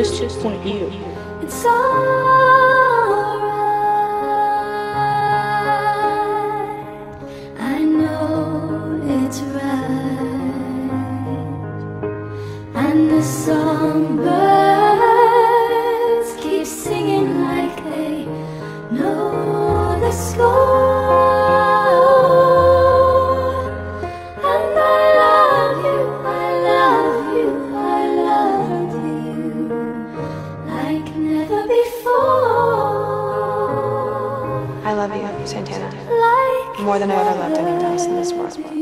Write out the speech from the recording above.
just point you. It's alright. I know it's right. And the songbirds keep singing like they know the score. And I love you, I love you, I love you like never before. I love you, Santana. Like More than I ever loved anyone else in this world.